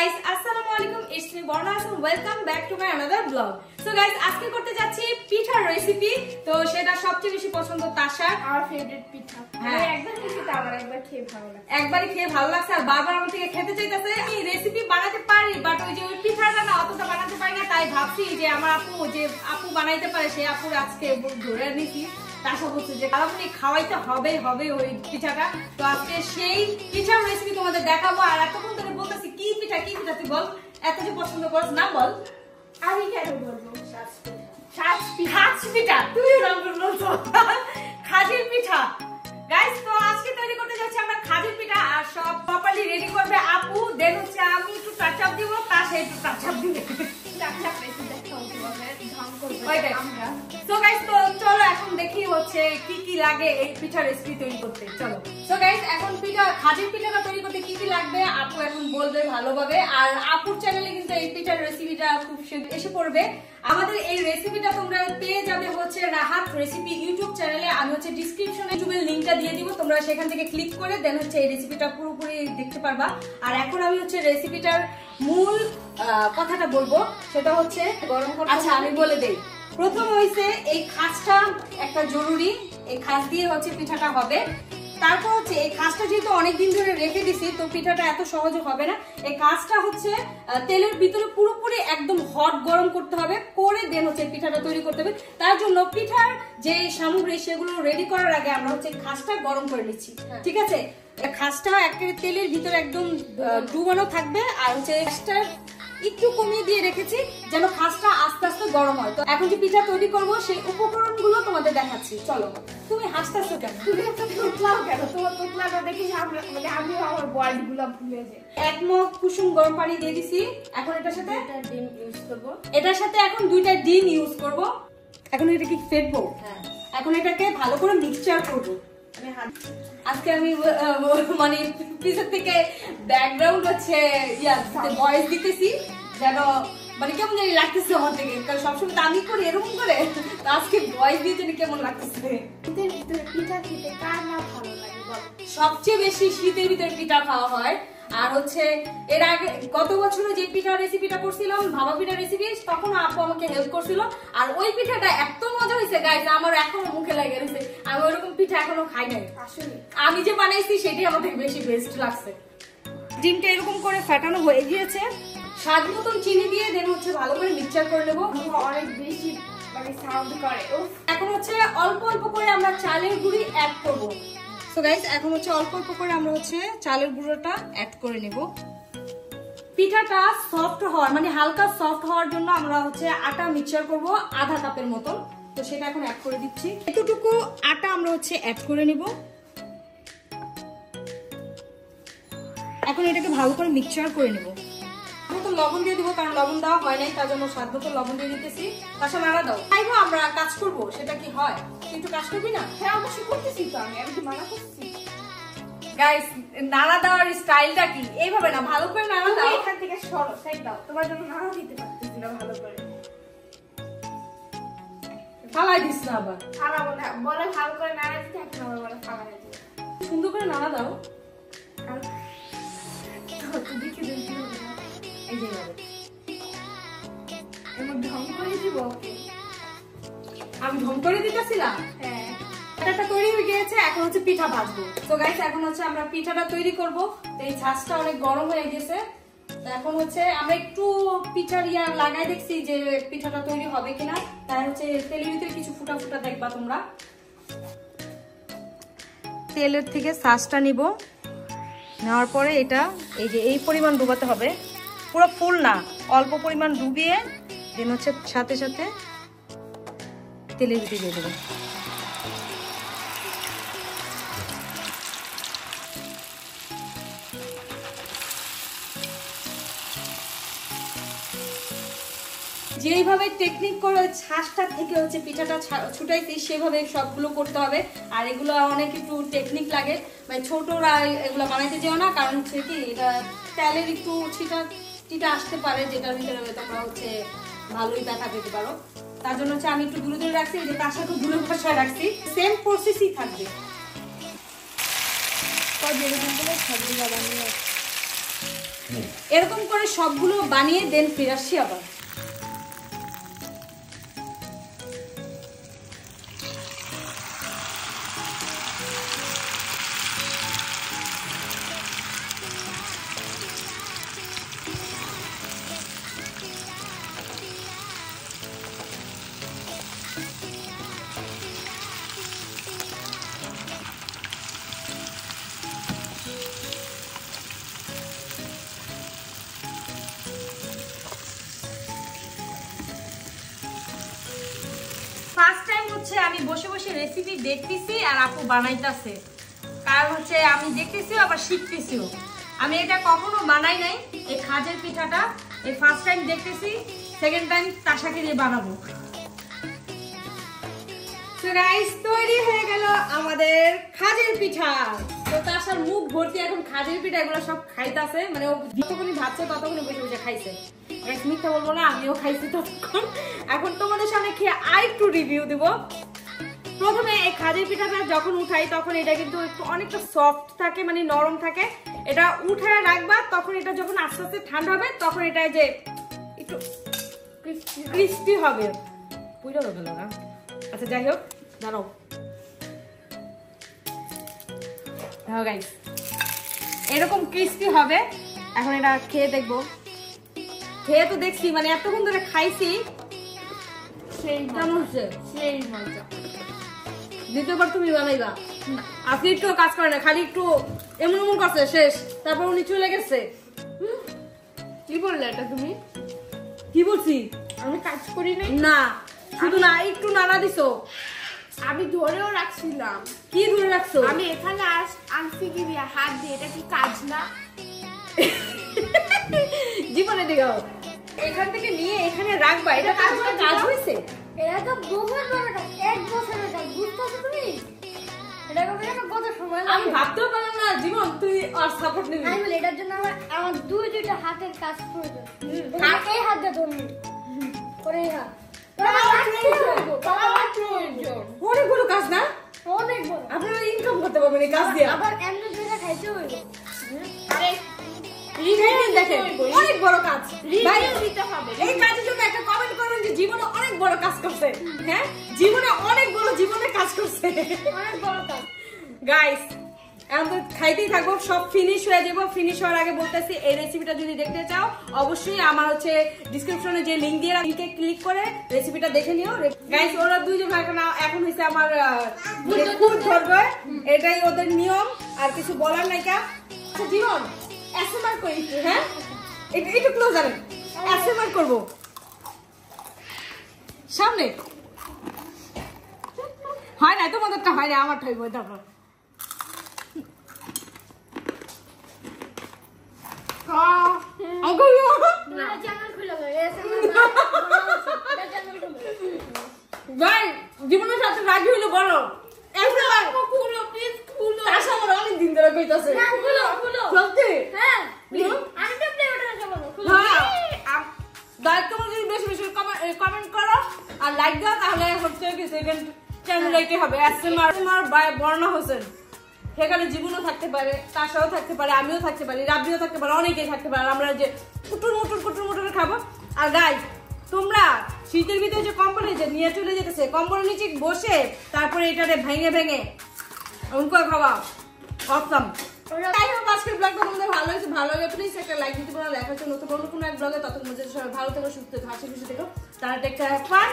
guys, assalamualaikum. It's me Borna and welcome back to my another vlog. So guys, আজকে করতে যাচ্ছি পিঠার recipe. তো সেটা সবচেয়ে বেশি পছন্দ তাশার, আমার ফেভারিট পিঠা। হ্যাঁ, একবার খেতে আমার একবার খেয়ে ভালো লাগে। একবারই খেয়ে ভালো লাগছে আর বারবার আমার থেকে খেতে চাইতেছে। আমি রেসিপি বানাতে পারি বাট ওই যে ওই পিঠাটা না অতটা বানাতে পারি না, তাই ভাবছি যে আমার আপু বানাইতে পারে, সেই আপুর আজকে ধরে নিছি। তাশা বলছে যে আপনি খাওয়াইতে হবে ওই পিঠাটা। তো আজকে সেই পিঠার রেসিপি তোমাদের দেখাবো। আর এতক্ষণ ধরে বলতেছি কি পিঠা তুই বল, এত যে পছন্দ করছ না বল। আমি কেন বলবো সাজ পিঠা, তুই নাম বলছো খাজির পিঠা। গাইস, তো আজকে তৈরি করতে যাচ্ছি আমরা খাজির পিঠা। আর সব প্রপারলি রেডি করবে আপু, দেন হচ্ছে আমি একটু টাচআপ দিব, তার সাথে একটু টাচআপ দিবে। So guys, তো চলো এখন দেখি হচ্ছে কি কি লাগে এই পিঠা রেসিপি তৈরি করতে। চলো। So guys, এখন খাজির পিঠাটা তৈরি করতে কি কি লাগবে আপু এখন বলবে ভালোভাবে। আর আপুর চ্যানেলে কিন্তু এই পিঠার রেসিপিটা খুব এসে পড়বে। আমাদের এই রেসিপিটা তোমরা পেয়ে যাবে হচ্ছে রাহাত রেসিপি ইউটিউব চ্যানেলে। আমি হচ্ছে ডেসক্রিপশনে ইউটিউবের লিংকটা দিয়ে দিব, তোমরা সেখান থেকে ক্লিক করে দেন হচ্ছে এই রেসিপিটা পুরোপুরি দেখতে পারবা। আর এখন আমি হচ্ছে রেসিপিটার মূল কথাটা বলবো, সেটা হচ্ছে গরম করতে। আচ্ছা, আমি বলে দেই। প্রথম হইছে এই খাসটা একটা জরুরি, এই খাস দিয়ে হচ্ছে পিঠাটা হবে। তারপর হচ্ছে এই খাসটা যেহেতু অনেকদিন ধরে রেখে দিছি, তো পিঠাটা এত সহজে হবে না। এই খাসটা হচ্ছে তেলের ভিতরে পুরোপুরি একদম হট গরম করতে হবে, করে দেন হচ্ছে পিঠাটা তৈরি করতে হবে। তার জন্য পিঠার যে সামগ্রী সেগুলো রেডি করার আগে আমরা হচ্ছে খাসটা গরম করে নিচ্ছি, ঠিক আছে? খাসটা একেবারে তেলের ভিতরে একদম ডুবানো থাকবে। আর হচ্ছে একটু কমিয়ে দিয়ে রেখেছি যেন খাসটা আস্তে আস্তে গরম হয়। তো এখন যে পিঠা তৈরি করবো সেই উপকরণগুলো তোমাদের দেখাচ্ছি। চলো। তুমি হাসতেছো কেন? তুমি এত তোতলাও কেন? তোমার তোতলাটা দেখে আমি আমার বয়েড গুলো ভুলে যাই। 1 মগ কুসুম গরম পানি দিয়ে দিছি। এখন এটার সাথে ডিম ইউজ করব। এটার সাথে এখন 2টা ডিম ইউজ করব। এখন এটাকে ফেটবো। হ্যাঁ, এখন এটাকে ভালো করে মিক্সচার করব। আজকে আমি মানে পিছন থেকে ব্যাকগ্রাউন্ড হচ্ছে ভয়েস দিতেছি, যেন মানে কেমন জানি লাগতেছে আমার থেকে, কারণ সবসময় তো আমি করি এরকম করে, আজকে ভয়েস দিতে কেমন লাগতেছে। শীতের ভিতরে পিঠা খেতে কার না ভালো লাগে বল? সবচেয়ে বেশি শীতের ভিতরে পিঠা খাওয়া হয়। আর হচ্ছে এর আগে গত বছরে যে পিঠা রেসিপিটা করছিলাম, ভাবা পিঠা রেসিপি, তখন আপু আমাকে হেল্প করছিল। আর ওই পিঠাটা এত মজা হয়েছে গাইস, আমার এখনো মুখে লেগে গেছে। আমি ওইরকম পিঠা এখনো খাই নাই। আসলে আমি যে বানাইছি সেটাই আমার থেকে বেশি বেস্ট লাগছে। ডিমটা এরকম করে ফাটানো হয়ে গিয়েছে। স্বাদ মতন চিনি দিয়ে দেন হচ্ছে ভালো করে মিক্সচার করে নেবো। অনেক বেশি মানে সাউন্ড করে। এখন হচ্ছে অল্প অল্প করে আমরা চালের গুঁড়ি অ্যাড করবো। সো গাইস, এখন হচ্ছে অল্প অল্প করে আমরা হচ্ছে চালের গুঁড়োটা অ্যাড করে নেব। পিঠাটা সফট হওয়ার মানে হালকা সফট হওয়ার জন্য আমরা হচ্ছে আটা মিক্সচার করব আধা কাপের মতন। তো সেটা এখন অ্যাড করে দিচ্ছি। এতটুকু আটা আমরা হচ্ছে অ্যাড করে নিব। এখন এটাকে ভালো করে মিক্সচার করে নেব। আমি তো লবণ দিয়ে দিব, কারণ লবণ দেওয়া হয় নাই, তার জন্য স্বাদ মতো লবণ দিয়ে দিতেছি। পাশে নাড়া দাও। তাইবো আমরা কাজ করব, সেটা কি হয়? কিন্তু কাজ করবি না? হ্যাঁ, অবশ্যই করতেছি তো। আমি কি মানা করছি? গাইস, নাড়া দেওয়ার স্টাইলটা কি? এইভাবে না, ভালো করে নাড়া দাও। এখান থেকে সরো, সাইড দাও। তোমার জন্য নাড়া দিতে পারতেছি না ভালো করে। ফালাই দিস না আবার। ফালাবো না, বলে ভালো করে নাড়া দিতে, এখন আবার বলে ফালাই দিতে। সুন্দর করে নাড়া দাও। দেখে দেখি এই যে এইভাবে। এমন ঢং করে দিব ওকে। আমি ঢং করে দিতেছিলাম। হ্যাঁ, পিঠাটা তৈরি হয়ে গিয়েছে, এখন হচ্ছে পিঠা ভাজবো। তো গাইস, এখন হচ্ছে আমরা পিঠাটা তৈরি করব। তো এই ছাঁচটা অনেক গরম হয়ে গেছে। তো এখন হচ্ছে আমরা একটু পিঠার লাগাই দেখছি যে পিঠাটা তৈরি হবে কিনা। তাই হচ্ছে তেলের ভিতরে কিছু ফুটা ফুটা দেখবা তোমরা। তেলের থেকে ছাঁচটা নিব, নেওয়ার পরে এটা এই যে এই পরিমাণ ডুবাতে হবে, পুরো ফুল না, অল্প পরিমাণ ডুবিয়ে দেন হচ্ছে সাথে সাথে তেলের ভিতরে দিয়ে দেবো। যেইভাবে টেকনিক করে ছাঁচটা থেকে হচ্ছে পিঠাটা ছুটাইছি সেভাবে সবগুলো করতে হবে। আর এগুলো অনেক একটু টেকনিক লাগে, মানে ছোটরা এগুলো বানাইতে যেও না, কারণ হচ্ছে কি এটা তেলের একটু ছিটা আসতে পারে, যেটার ভিতরে তোমরা হচ্ছে ভালোই ব্যথা পেতে পারো। তার জন্য হচ্ছে আমি একটু দূরে দূরে রাখছি, যে তার সাথে দূরে বসায় রাখছি। সেম প্রসেসই থাকবে। এরকম করে সবগুলো বানিয়ে দেন ফিরে আসছি আবার। ফার্স্ট টাইম হচ্ছে আমি বসে বসে রেসিপি দেখতেছি আর আপু বানাইতেছে, কারণ হচ্ছে আমি দেখতেছি আবার শিখতেছিও। আমি এটা কখনো বানাই নাই, এই খাজের পিঠাটা এই ফার্স্ট টাইম দেখতেছি, সেকেন্ড টাইম তাসাকে দিয়ে বানাবো। তো গাইস তৈরি হয়ে গেল আমাদের খাজের পিঠা। তো তাসার মুখ ভর্তি এখন খাজের পিঠা, এগুলো সব খাইতাছে, মানে ও যতক্ষণই ভাবছে ততক্ষণই বসে বসে খাইছে। মিথ্যা বলবো না, আমিও খাইছি ততক্ষণ। এখন তোমাদের সামনে খেয়ে আরেকটু রিভিউ দিব। প্রথমে এই খাজের পিঠাটা যখন উঠাই তখন এটা কিন্তু একটু অনেকটা সফট থাকে, মানে নরম থাকে। এটা উঠায় রাখবা, তখন এটা যখন আস্তে আস্তে ঠান্ডা হবে তখন এটা যে একটু ক্রিস্পি হবে। বুঝা গেল না? আচ্ছা যাই হোক, দাঁড়াও। হ্যাঁ গাইস, এরকম ক্রিস্পি হবে। এখন এটা খেয়ে দেখবো। খেয়ে তো দেখছি, মানে এতক্ষণ ধরে খাইছি, সেই কেমন হচ্ছে? সেই মজা। দ্বিতীয়বার তুমি বানাইবা? আপনি একটু কাজ করে না, খালি একটু এমন এমন করছে, শেষ। তারপর উনি চলে গেছে। কি বললে এটা তুমি? কি বলছি? আমি কাজ করি নাই। না, শুধু না, একটু নাড়া দিছো। আমি ধরেও রাখছিলাম। কি ধরে রাখছো? আমি এখানে আনছি কি দিয়ে হাত দিয়ে, এটা কি কাজ না? জীবনে দিও এখান থেকে নিয়ে এখানে রাখবা, এটা কাজ হয়েছে। এটা তো বহুত বড় কাজ, 1 বছরের কাজ, বুঝতেছো তুমি? এটা করতে আমার কত সময় আমি লাগে। ভাবতেও পারলাম না জীবন তুই আর সাপোর্ট নিবি। আমি বলি এটার জন্য আমার দুইটা হাতের কাজ প্রয়োজন। এই হাত দিয়ে ধরবি, করে এই হাত। অনেকগুলো কাজ না, অনেক বড়। আপনারা ইনকাম করতে পারবেন এই কাজ দিয়ে। আবার এমনি দুইটা খাইতে হইব। আরে দেখেন অনেক বড় কাজ ভাই। রিভিউ দিতে হবে। এই কাজের জন্য একটা কমেন্ট করবেন যে জীবনে অনেক বড় কাজ করছে। হ্যাঁ, জীবনে অনেক বড় জীবনে কাজ করছে। অনেক বড় কাজ। গাইস এখন তো খাইতেই থাকবো, সব ফিনিশ হয়ে যাবো। ফিনিশ হওয়ার আগে বলতেছি, এই রেসিপিটা যদি দেখতে চাও অবশ্যই আমার হচ্ছে ডিসক্রিপশনে যে লিঙ্ক দিয়ে লিঙ্কে ক্লিক করে রেসিপিটা দেখে নিও। গাইস ওরা দুইজন এখন হয়েছে আমার খুদ ধরবে, এটাই ওদের নিয়ম, আর কিছু বলার নাই। কা আচ্ছা জীবন এসএমআর করি একটু, হ্যাঁ একটু ক্লোজ আনেন, এসএমআর করবো সামনে। হয় না তোমাদেরটা, হয় না আমারটা হইব। তারপর এটা চ্যানেল খুলে দাও, এটা চ্যানেল খুলে। ভাই জীবনের সাথে রাজি হইলো বলো। খুলো প্লিজ, খুলো। আশা আমার অনেক দিন ধরে কইতাছে। না, খুলো, খুলো। সত্যি? হ্যাঁ, আমি তো প্লে বাটনে চাপাবো, খুলো। হ্যাঁ। গাইস তোমরা যদি বেশি বেশি কমেন্ট করো আর লাইক দাও, তাহলে হচ্ছে কি সেকেন্ড চ্যানেল লাইকে হবে এসএমআর বাই বর্ণা হোসেন। সেখানে জীবনও থাকতে পারে, তাসাও থাকতে পারে, আমিও থাকতে পারি, রাব্বিও থাকতে পারে, অনেকেই থাকতে পারে। আমরা যে কুটুর মুটুর খাবো। আর গাইস তোমরা শীতের ভিতরে যে কম্বলে যে নিয়ে চলে যেতেছে, কম্বলের নিচে বসে তারপরে এটারে ভেঙে ভেঙে অঙ্ক খাওয়া অসম। আজকের ব্লগটা তোমাদের ভালো হয়েছে, ভালো লাগে প্লিজ একটা লাইক দিতে পারো। দেখা হচ্ছে নতুন অন্য কোনো এক ব্লগে। ততক্ষণ মধ্যে সবাই ভালো থেকো, সুস্থ থেকো, হাসি খুশি থেকো। তারা টেক কেয়ার, হ্যাভ ফান।